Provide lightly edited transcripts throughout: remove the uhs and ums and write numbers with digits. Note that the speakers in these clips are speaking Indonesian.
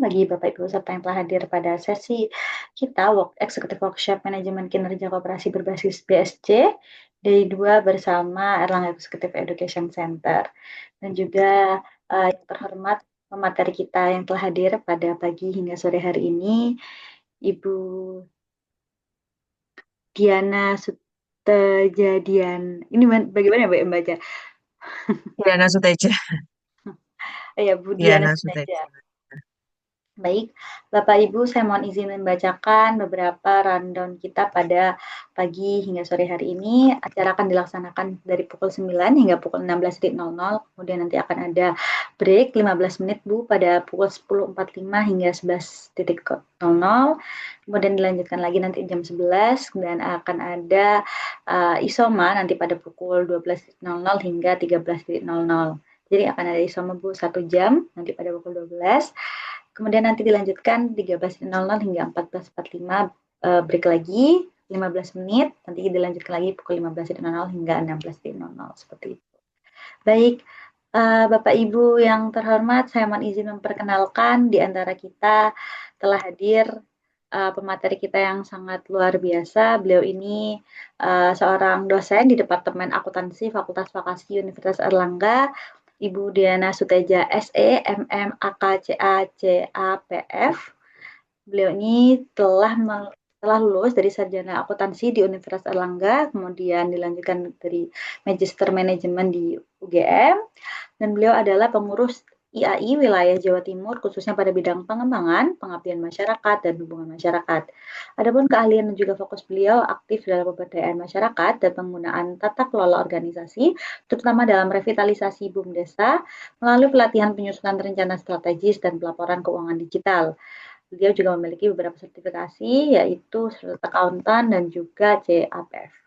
bagi Bapak Ibu peserta yang telah hadir pada sesi kita Executive Workshop Manajemen Kinerja Koperasi berbasis BSC Day 2 bersama Erlangga Executive Education Center. Dan juga yang terhormat pemateri kita yang telah hadir pada pagi hingga sore hari ini, Ibu Diana Sutejadian. Ini bagaimana Mbak membaca? Diana Suteja. Ya, Bu Diana Diana Suteja. Suteja. Baik, Bapak Ibu, saya mohon izin membacakan beberapa rundown kita pada pagi hingga sore hari ini. Acara akan dilaksanakan dari pukul 9 hingga pukul 16.00, kemudian nanti akan ada break 15 menit Bu pada pukul 10.45 hingga 11.00. Kemudian dilanjutkan lagi nanti jam 11 dan akan ada isoma nanti pada pukul 12.00 hingga 13.00. Jadi akan ada isoma Bu 1 jam nanti pada pukul 12. Kemudian nanti dilanjutkan 13.00 hingga 14.45 break lagi 15 menit, nanti dilanjutkan lagi pukul 15.00 hingga 16.00 seperti itu. Baik, Bapak Ibu yang terhormat, saya mohon izin memperkenalkan di antara kita telah hadir pemateri kita yang sangat luar biasa. Beliau ini seorang dosen di Departemen Akuntansi Fakultas Farmasi Universitas Erlangga, Ibu Diana Suteja SE, MM, AKCA, CAPF. Beliau ini telah lulus dari sarjana akuntansi di Universitas Erlangga, kemudian dilanjutkan dari Magister Manajemen di UGM, dan beliau adalah pengurus IAI wilayah Jawa Timur khususnya pada bidang pengembangan, pengabdian masyarakat, dan hubungan masyarakat. Adapun keahlian dan juga fokus beliau aktif dalam pemberdayaan masyarakat dan penggunaan tata kelola organisasi, terutama dalam revitalisasi BUMDesa melalui pelatihan penyusunan rencana strategis dan pelaporan keuangan digital. Beliau juga memiliki beberapa sertifikasi, yaitu Certified Accountant dan juga CAPF.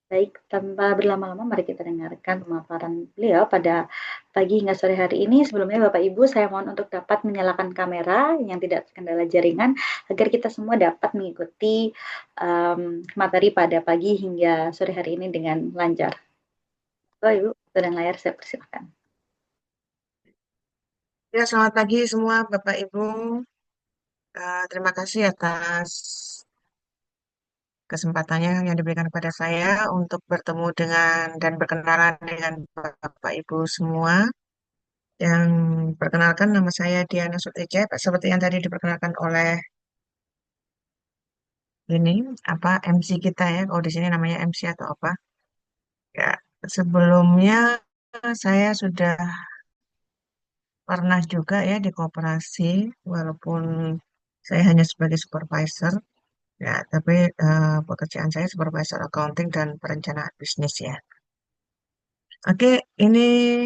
Baik, tanpa berlama-lama, mari kita dengarkan pemaparan beliau pada pagi hingga sore hari ini. Sebelumnya, Bapak Ibu, saya mohon untuk dapat menyalakan kamera yang tidak terkendala jaringan, agar kita semua dapat mengikuti materi pada pagi hingga sore hari ini dengan lancar. Bapak Ibu, dan layar saya persilakan. Ya, selamat pagi semua Bapak Ibu. Terima kasih atas kesempatannya yang diberikan kepada saya untuk bertemu dengan dan berkenalan dengan Bapak Ibu semua. Yang perkenalkan, nama saya Diana Suteja, seperti yang tadi diperkenalkan oleh ini apa MC kita ya. Kalau di sini namanya MC atau apa? Ya, sebelumnya saya sudah pernah juga ya di koperasi, walaupun saya hanya sebagai supervisor. Ya, tapi pekerjaan saya supervisor accounting dan perencanaan bisnis ya. Oke, ini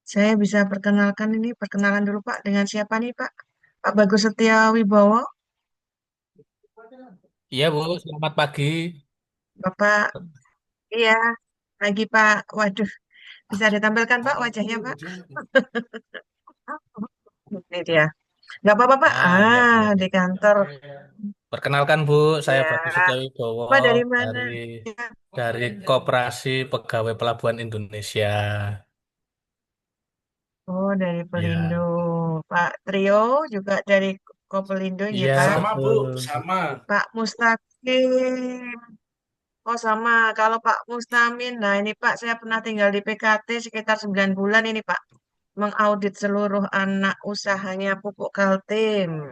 saya bisa perkenalkan ini, perkenalan dulu Pak, dengan siapa nih Pak? Pak Bagus Setia Wibowo, Iya Bu, selamat pagi. Bapak, iya, lagi Pak, waduh, bisa ditampilkan Pak wajahnya Pak? Ini dia. Nggak apa-apa Pak, Iya Bu. di kantor. Perkenalkan Bu, saya Bagus Ya, Setiawibowo Pak dari mana? dari Ya. dari Koperasi Pegawai Pelabuhan Indonesia. Oh, dari Pelindo. Ya, Pak Trio juga dari Kopelindo ya iya Pak? Sama Bu, betul. sama. Pak Mustaqim. Oh sama, kalau Pak Mustamin, nah ini Pak, saya pernah tinggal di PKT sekitar 9 bulan ini Pak. Mengaudit seluruh anak usahanya Pupuk Kaltim.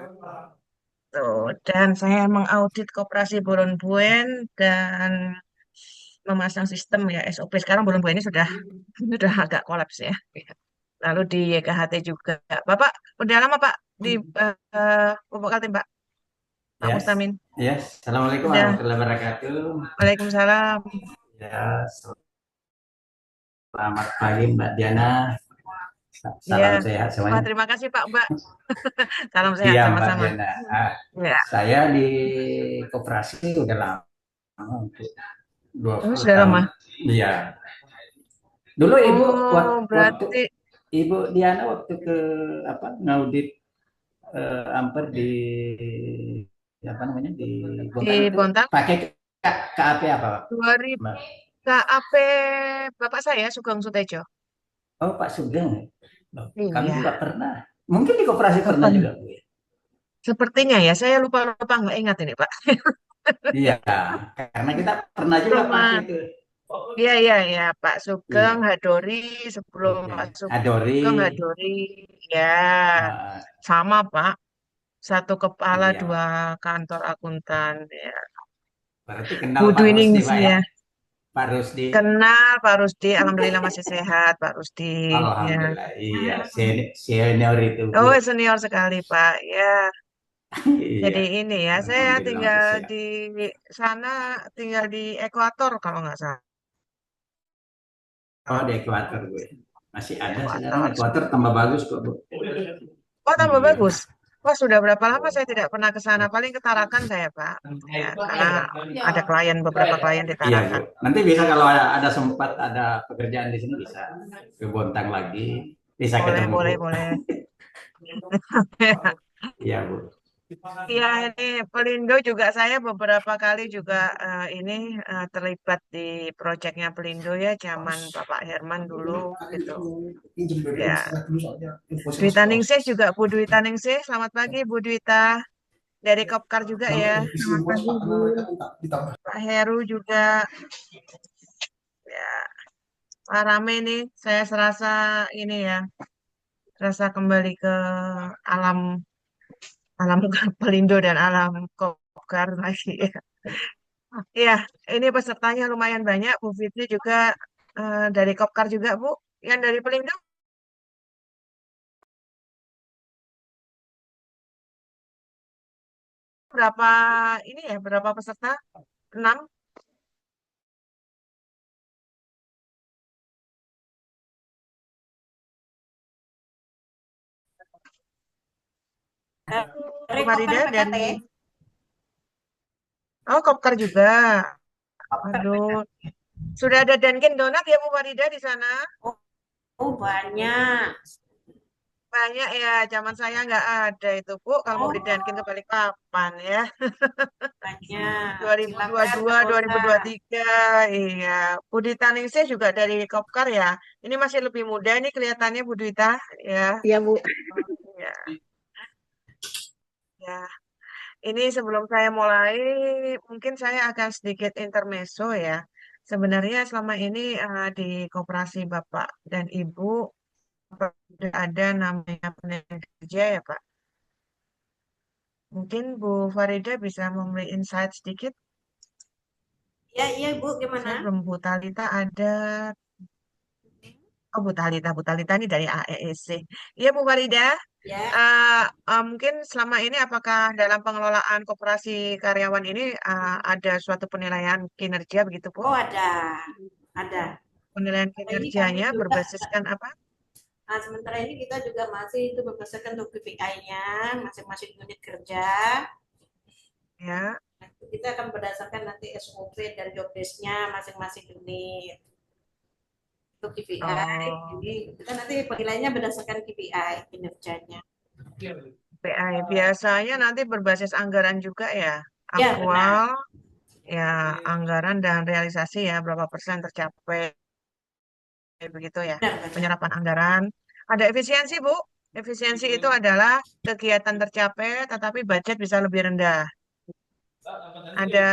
Tuh, dan saya mengaudit Koperasi Buen dan memasang sistem ya SOP. Sekarang Buen ini sudah sudah agak kolaps ya. Lalu di YKHT juga. Bapak, udah lama Pak di Pupuk Kaltim Pak? Pak Yes, Mustamin. yes. Assalamualaikum Udah. warahmatullahi wabarakatuh. Waalaikumsalam. Ya, selamat pagi Mbak Diana. Iya. Salam sehat Wah, semuanya. terima kasih Pak, Mbak. Salam sehat Iya Mbak sama-sama. Diana. Ya. Saya di koperasi udah lama, untuk dua Oh, puluh sudah tahun. lama. Iya. Dulu Ibu Oh, waktu berarti Ibu Diana waktu ke apa ngaudit Amper di apa namanya di Bontang di itu Bontang pakai KAP apa Pak? 2000 Mbak? KAP Bapak saya Sugeng Sutejo. Oh Pak Sugeng. Loh, kami Iya. juga pernah. Mungkin di koperasi pernah Kapan? juga Bu ya. Sepertinya ya, saya lupa-lupa nggak ingat ini, Pak. Iya, karena kita pernah juga Rumah, pakai itu. iya, iya, iya, Pak Sugeng, Iya, Hadori, sebelum oke. Pak Adori, Sugeng, Hadori, ya, eh, sama, Pak. Satu kepala, iya, dua kantor akuntan, ya. berarti kenal Bu Pak Rusdi, Dwiningsih Pak ya? ya. Pak Rusdi, Kenal Pak Rusdi, alhamdulillah masih sehat Pak Rusdi. Ya. Alhamdulillah, iya, senior itu, Bu. Oh, senior sekali Pak. Ya, Iya, jadi ini ya, saya Alhamdulillah tinggal masih sehat. di sana, tinggal di Ekuator kalau nggak salah. Oh, di Ekuator, Bu. Masih ada sekarang Ekuator. Ekuator tambah bagus kok, Bu. Oh, tambah Iya. bagus. Wah, sudah berapa lama saya tidak pernah ke sana? Paling ke Tarakan saya, Pak. Ya, karena ada klien, beberapa klien di Iya, Bu. Tarakan. Nanti bisa kalau ada sempat ada pekerjaan di sini bisa ke Bontang lagi, bisa Boleh, ketemu, Bu. boleh, boleh. Iya, Bu. Iya, ini Pelindo juga saya beberapa kali juga ini terlibat di proyeknya Pelindo ya, zaman Bapak Herman dulu gitu. Ya, Dwita Ningsih juga Bu Dwita Ningsih. Selamat pagi Bu Dwita. Dari Kopkar juga ya. Selamat pagi Bu. Pak Heru juga. Ya, Pak Rame nih. Saya serasa ini ya, serasa kembali ke alam alam Pelindo dan alam Kopkar lagi ya. Iya, ini pesertanya lumayan banyak. Bu Fitri juga dari Kopkar juga, Bu. Yang dari Pelindo berapa ini ya, berapa peserta? 6? Bu Dari Kopkar Farida PKT. dari, oh Kopkar juga. Aduh, sudah ada Dunkin Donat ya Bu Farida di sana? Oh, oh, banyak. Banyak ya, zaman saya nggak ada itu Bu. Kalau mau Oh, beli Dunkin ke Balikpapan ya. banyak. Silakan ke 2022, Kota. 2023, iya. Budi Taningsih juga dari Kopkar ya. Ini masih lebih muda ini kelihatannya Bu Dwita ya. Iya, Bu. Ya, ya. Ini sebelum saya mulai, mungkin saya akan sedikit intermezzo ya. Sebenarnya selama ini di koperasi Bapak dan Ibu sudah ada namanya pendidikan kerja ya Pak. Mungkin Bu Farida bisa memberi insight sedikit. Ya, iya Bu, Saya gimana? belum Bu Talita ada. Oh Bu Talita ini dari AEEC. Iya Bu Farida. Ya, Mungkin selama ini apakah dalam pengelolaan koperasi karyawan ini ada suatu penilaian kinerja begitu Bu? oh ada. Penilaian Nah, ini kami kinerjanya juga, berbasiskan apa? nah, sementara ini kita juga masih itu berdasarkan untuk KPI-nya, masing-masing unit kerja. Ya. Nah, itu kita akan berdasarkan nanti SOP dari job desk-nya masing-masing unit. Untuk KPI, Oh, ini kita nanti penilaiannya berdasarkan KPI kinerjanya. PI. Biasanya nanti berbasis anggaran juga ya. Ya, benar. Aktual, ya anggaran dan realisasi ya berapa persen tercapai begitu ya. Benar. Penyerapan anggaran. Ada efisiensi Bu. Efisiensi itu adalah kegiatan tercapai tetapi budget bisa lebih rendah. Ada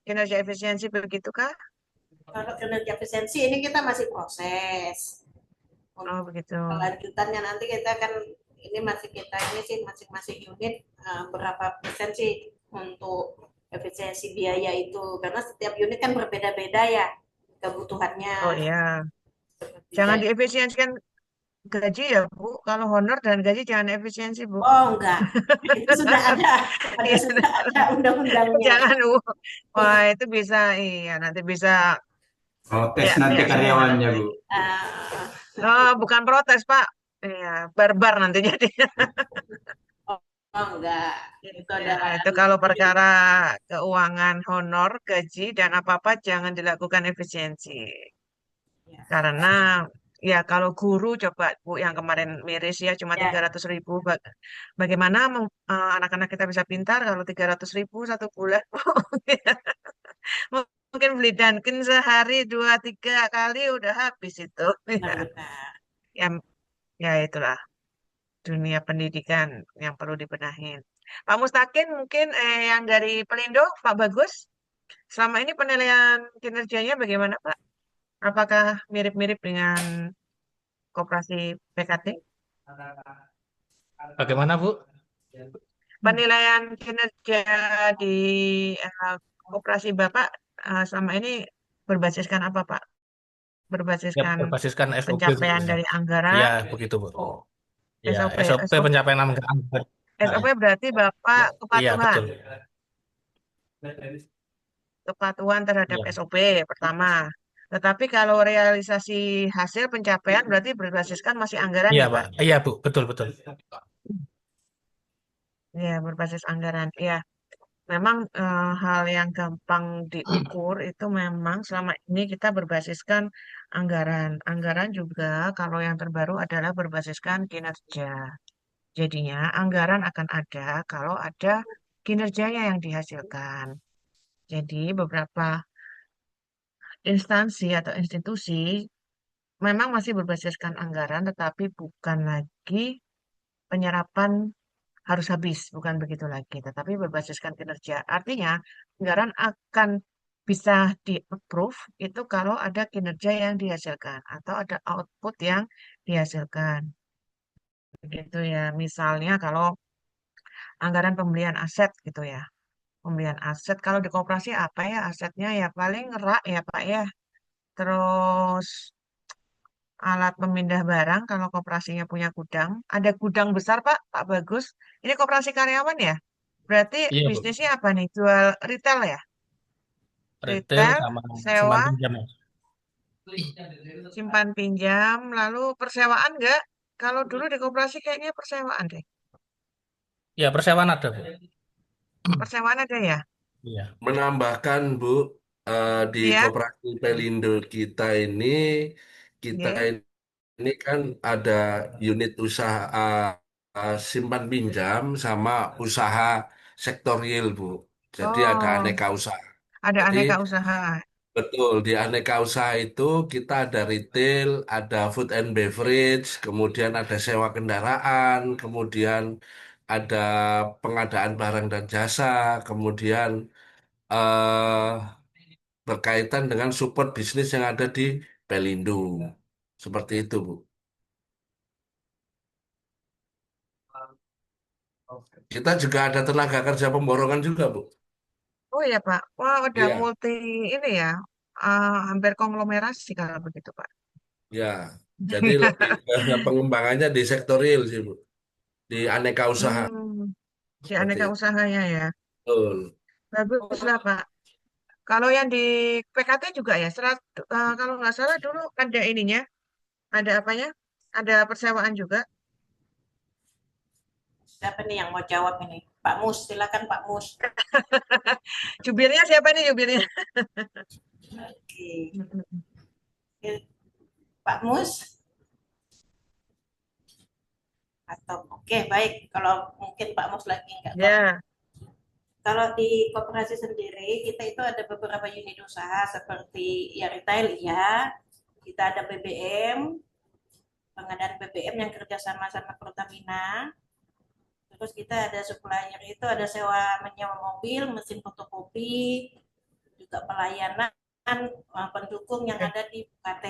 kinerja efisiensi begitu kah? Kalau kinerja efisiensi ini kita masih proses. Oh Untuk begitu. kelanjutannya nanti kita akan ini masih kita ini sih masing-masing unit berapa persen sih untuk efisiensi biaya itu karena setiap unit kan berbeda-beda ya kebutuhannya. Oh iya. Seperti Jangan jadi, diefisiensikan gaji ya Bu. Kalau honor dan gaji jangan efisiensi Bu. oh enggak, itu sudah sudah ada undang-undangnya. Jangan Bu. Wah itu bisa iya nanti bisa Protes nanti teriak-teriak semua karyawannya, nanti. Bu. Uh, Oh bukan protes Pak. Iya barbar nanti jadi. oh, oh enggak, itu Ya, ada itu kalau perkara keuangan honor, gaji, dan apa-apa jangan dilakukan efisiensi. ya, Karena ya kalau guru coba Bu yang kemarin miris ya cuma ya 300.000. Bagaimana anak-anak kita bisa pintar kalau 300.000 satu bulan? Mungkin beli Dunkin sehari 2, 3 kali udah habis itu. benar-benar. Ya, ya itulah dunia pendidikan yang perlu dibenahin. Pak Mustakin mungkin yang dari Pelindo, Pak Bagus. Selama ini penilaian kinerjanya bagaimana, Pak? Apakah mirip-mirip dengan koperasi PKT? Bagaimana, Bu? Penilaian kinerja di koperasi Bapak selama ini berbasiskan apa, Pak? Ya, Berbasiskan berbasiskan SOP, Bu. pencapaian dari Ya, anggaran, begitu, Bu. Ya, SOP. SOP pencapaian anggaran. SOP berarti Bapak Iya, betul. kepatuhan terhadap Iya, SOP pertama. Tetapi kalau realisasi hasil pencapaian berarti berbasiskan masih anggaran iya, ya, Pak. Pak? Iya, Bu, betul, betul. Ya, berbasis anggaran. Ya, memang hal yang gampang diukur itu memang selama ini kita berbasiskan anggaran. Anggaran juga kalau yang terbaru adalah berbasiskan kinerja. Jadinya anggaran akan ada kalau ada kinerjanya yang dihasilkan. Jadi beberapa instansi atau institusi memang masih berbasiskan anggaran, tetapi bukan lagi penyerapan harus habis, bukan begitu lagi, tetapi berbasiskan kinerja. Artinya, anggaran akan bisa di-approve itu kalau ada kinerja yang dihasilkan atau ada output yang dihasilkan. Begitu ya. Misalnya kalau anggaran pembelian aset gitu ya. Pembelian aset kalau di koperasi apa ya asetnya ya paling rak ya Pak ya. Terus alat pemindah barang kalau koperasinya punya gudang. Ada gudang besar Pak, Pak Bagus. Ini koperasi karyawan ya? Berarti Iya, Bu. bisnisnya apa nih? Jual retail ya? Retail Retail, sama simpan sewa, pinjam. simpan pinjam, lalu persewaan enggak? Kalau dulu di koperasi kayaknya persewaan deh. Ya, persewaan ada, Bu. Persewaan ada ya? Iya. Menambahkan Bu, di Iya, koperasi Pelindo kita ini, kita iya. ini kan ada unit usaha simpan pinjam sama usaha sektor real Bu. Jadi ada Oh, aneka usaha. ada Jadi aneka usaha. betul di aneka usaha itu kita ada retail, ada food and beverage, kemudian ada sewa kendaraan, kemudian ada pengadaan barang dan jasa, kemudian eh berkaitan dengan support bisnis yang ada di Pelindo. Seperti itu, Bu. Kita juga ada tenaga kerja pemborongan juga, Bu. Oh iya Pak. Wah, udah Iya, multi ini ya. Hampir konglomerasi kalau begitu Pak. ya. Jadi lebih ke pengembangannya di sektor real sih, Bu. Di aneka usaha Hmm, di seperti aneka itu. usahanya ya. Betul. Baguslah Pak. Kalau yang di PKT juga ya, kalau nggak salah dulu ada ininya, ada apanya? Ada persewaan juga. Siapa nih yang mau jawab ini? Pak Mus, silakan Pak Mus. Jubirnya siapa nih jubirnya? Oke. Pak Mus atau oke baik kalau mungkin Pak Mus lagi nggak tahu. Ya, Kalau di koperasi sendiri kita itu ada beberapa unit usaha seperti ya retail ya, kita ada BBM, pengadaan BBM yang kerjasama sama Pertamina. Terus kita ada supplier itu ada sewa menyewa mobil, mesin fotokopi, juga pelayanan pendukung yang ada di UKT.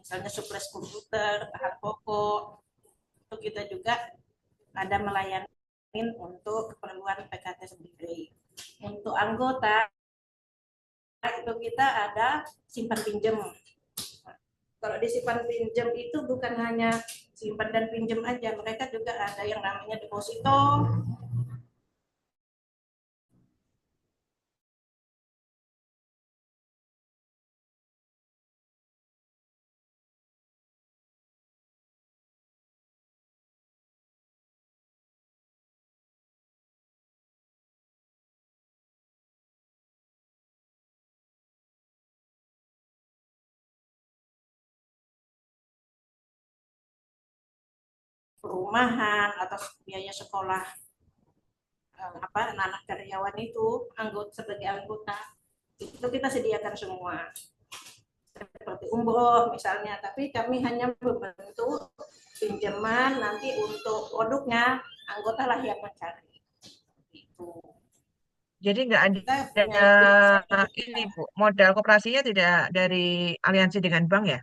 Misalnya suplai komputer, bahan pokok, itu kita juga ada melayani untuk keperluan PKT sendiri. Untuk anggota itu kita ada simpan pinjam. Kalau di simpan pinjam itu bukan hanya simpan dan pinjam aja, mereka juga ada yang namanya deposito. Perumahan atau biaya sekolah anak-anak karyawan itu sebagai anggota itu kita sediakan semua seperti umroh misalnya, tapi kami hanya membantu pinjaman nanti untuk produknya anggota lah yang mencari. Itu. Jadi nggak Kita punya ada ini Bu, modal koperasinya tidak dari aliansi dengan bank ya?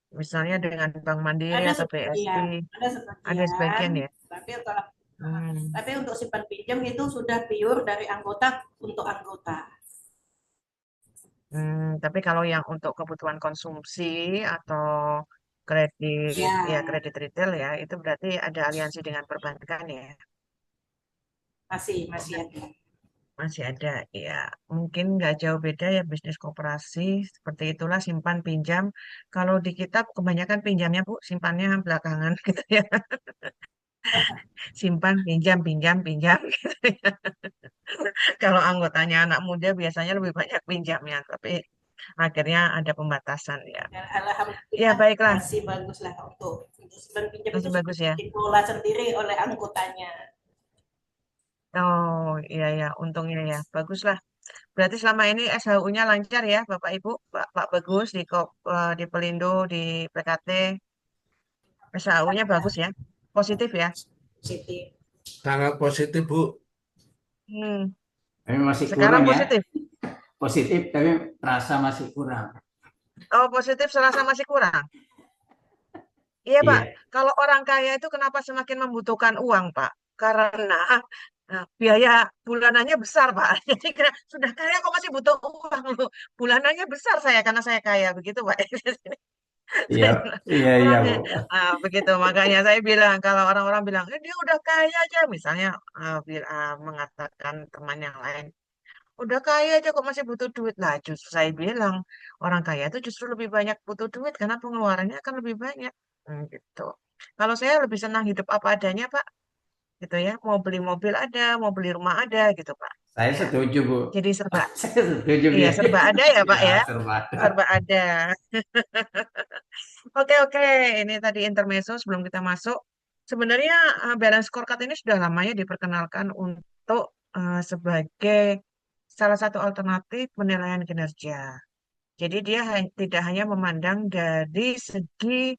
Misalnya dengan Bank Mandiri ada atau BSI, sebagian, ada ada sebagian sebagian, ya? tapi kalau Hmm. tapi untuk simpan pinjam itu sudah pure dari anggota untuk anggota. Tapi kalau yang untuk kebutuhan konsumsi atau kredit, ya Ya, kredit retail ya, itu berarti ada aliansi dengan perbankan ya. masih ada. Masih ada, ya mungkin nggak jauh beda ya bisnis koperasi, seperti itulah simpan pinjam. Kalau di kita kebanyakan pinjamnya Bu, simpannya belakangan gitu ya. Simpan, pinjam, pinjam, pinjam gitu ya. Kalau anggotanya anak muda biasanya lebih banyak pinjamnya, tapi akhirnya ada pembatasan ya. Dan Ya alhamdulillah baiklah, masih bagus lah untuk simpan pinjam itu masih sudah bagus ya. dikelola sendiri oleh anggotanya. Oh iya ya, untungnya ya, baguslah. Berarti selama ini SHU-nya lancar ya, Bapak Ibu, Pak Bagus di Pelindo, di PKT, SHU-nya bagus ya, positif ya. Positif. Sangat positif, Bu. Hmm, Tapi masih sekarang kurang ya. positif. Positif tapi rasa masih kurang. Oh positif, serasa masih kurang. Iya Pak, Iya, kalau orang kaya itu kenapa semakin membutuhkan uang Pak? Karena biaya bulanannya besar Pak. Jadi sudah kaya kok masih butuh uang loh. Bulanannya besar saya karena saya kaya begitu Pak. iya, iya, iya, Orang Bu. begitu makanya saya bilang kalau orang-orang bilang dia udah kaya aja misalnya mengatakan teman yang lain udah kaya aja kok masih butuh duit lah justru saya bilang orang kaya itu justru lebih banyak butuh duit karena pengeluarannya akan lebih banyak. Gitu. Kalau saya lebih senang hidup apa adanya Pak gitu ya mau beli mobil ada mau beli rumah ada gitu Pak Saya ya setuju, Bu. jadi serba Saya setuju, iya ya. serba ada ya Pak Ya, ya serba. serba ada. Oke, oke. Ini tadi intermezzo sebelum kita masuk. Sebenarnya balance scorecard ini sudah lama ya diperkenalkan untuk sebagai salah satu alternatif penilaian kinerja. Jadi dia tidak hanya memandang dari segi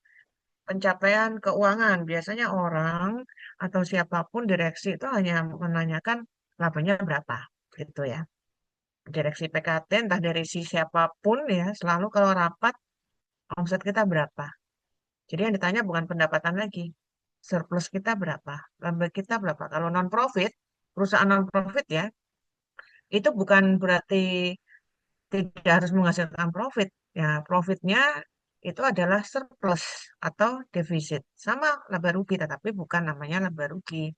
pencapaian keuangan. Biasanya orang atau siapapun direksi itu hanya menanyakan labanya berapa, gitu ya. Direksi PKT entah dari si siapapun ya, selalu kalau rapat omset kita berapa. Jadi yang ditanya bukan pendapatan lagi. Surplus kita berapa? Laba kita berapa? Kalau non-profit, perusahaan non-profit ya, itu bukan berarti tidak harus menghasilkan profit. Ya, profitnya itu adalah surplus atau defisit. Sama laba rugi, tetapi bukan namanya laba rugi.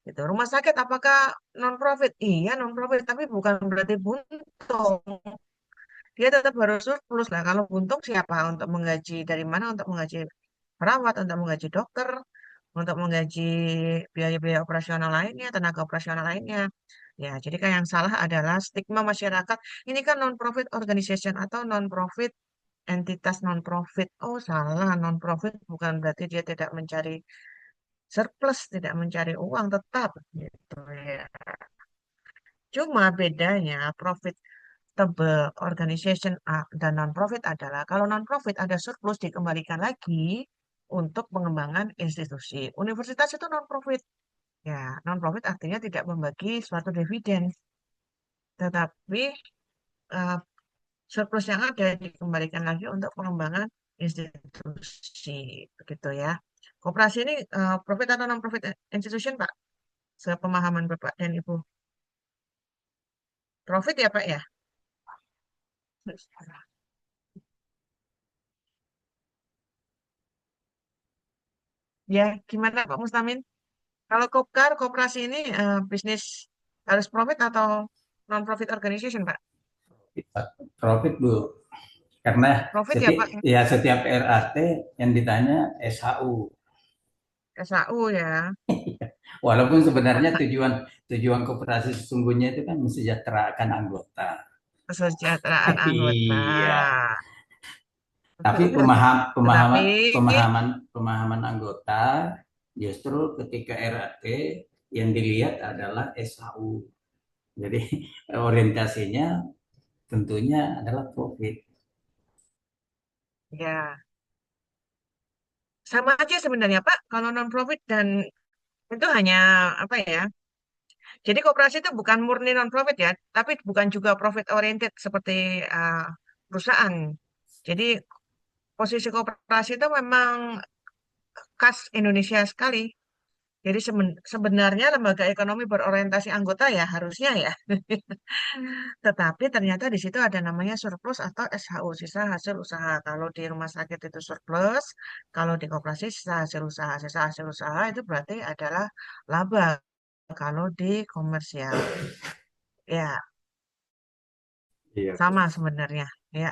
Gitu. Rumah sakit apakah non-profit? Iya, non-profit, tapi bukan berarti buntung. Dia tetap harus surplus lah. Kalau buntung siapa? Untuk menggaji dari mana? Untuk menggaji perawat, untuk menggaji dokter, untuk menggaji biaya-biaya operasional lainnya, tenaga operasional lainnya. Ya, jadi kan yang salah adalah stigma masyarakat. Ini kan non-profit organization atau non-profit entitas non-profit. Oh, salah. Non-profit bukan berarti dia tidak mencari surplus, tidak mencari uang tetap gitu ya. Cuma bedanya profitable organization dan non-profit adalah kalau non-profit ada surplus dikembalikan lagi untuk pengembangan institusi. Universitas itu non-profit. Ya, non-profit artinya tidak membagi suatu dividen, tetapi eh, surplus yang ada dikembalikan lagi untuk pengembangan institusi, begitu ya. Koperasi ini profit atau non-profit institution, Pak? Sepemahaman Bapak dan Ibu. Profit ya, Pak ya? Ya, gimana Pak Mustamin? Kalau Kopkar, koperasi ini bisnis harus profit atau non-profit organization, Pak? Profit, Bu. Karena Profit ya, Pak? setiap RAT yang ditanya SHU. SAU ya. Walaupun sebenarnya tujuan tujuan koperasi sesungguhnya itu kan mensejahterakan anggota. Kesejahteraan anggota. Iya. Tapi Tetapi pemahaman anggota justru ketika RAT yang dilihat adalah SHU. Jadi orientasinya tentunya adalah profit. ya sama aja sebenarnya Pak. Kalau non-profit dan Itu hanya apa ya? Jadi koperasi itu bukan murni non-profit ya, tapi bukan juga profit oriented seperti perusahaan. Jadi posisi koperasi itu memang khas Indonesia sekali. Jadi sebenarnya lembaga ekonomi berorientasi anggota ya harusnya ya. Tetapi ternyata di situ ada namanya surplus atau SHU, sisa hasil usaha. Kalau di rumah sakit itu surplus, kalau di koperasi sisa hasil usaha. Sisa hasil usaha itu berarti adalah laba kalau di komersial. Ya, Iya. sama sebenarnya. Ya,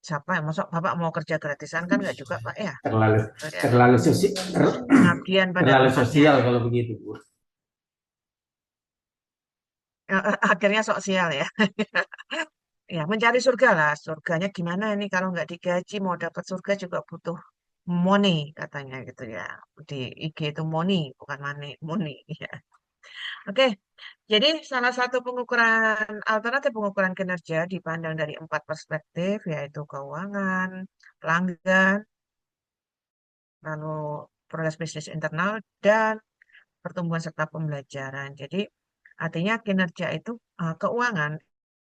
siapa yang masuk Bapak mau kerja gratisan kan nggak juga Pak ya. Terlalu Ya, terlalu sosial, pengabdian pada terlalu tempatnya. sosial kalau begitu, Bu. Akhirnya sosial ya. Ya, mencari surga lah. Surganya gimana ini kalau nggak digaji mau dapat surga juga butuh money katanya gitu ya. Di IG itu money bukan money, money ya. Oke, jadi salah satu pengukuran alternatif pengukuran kinerja dipandang dari 4 perspektif yaitu keuangan, pelanggan, lalu progres bisnis internal dan pertumbuhan serta pembelajaran. Jadi artinya kinerja itu keuangan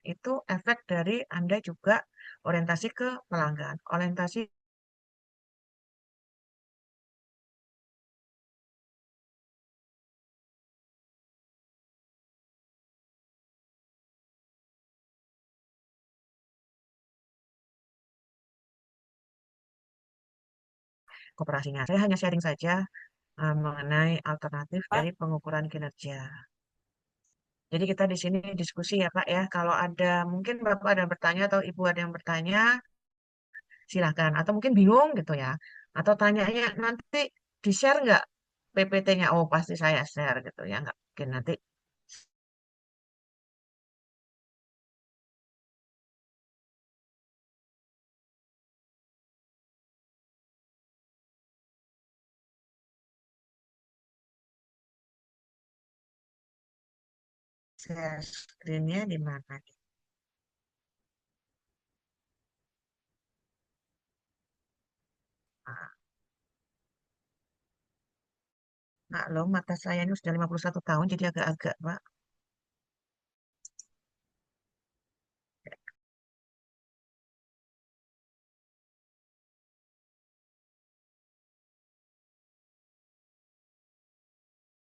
itu efek dari Anda juga orientasi ke pelanggan, orientasi koperasinya. Saya hanya sharing saja mengenai alternatif Pak, dari pengukuran kinerja. Jadi kita di sini diskusi ya Pak ya. Kalau ada mungkin Bapak ada yang bertanya atau Ibu ada yang bertanya, silakan. Atau mungkin bingung gitu ya. Atau tanyanya nanti di-share nggak PPT-nya? Oh pasti saya share gitu ya. Nggak mungkin nanti share screen-nya di mana nih? Nah, maklum mata saya ini sudah 51 tahun jadi agak-agak Pak.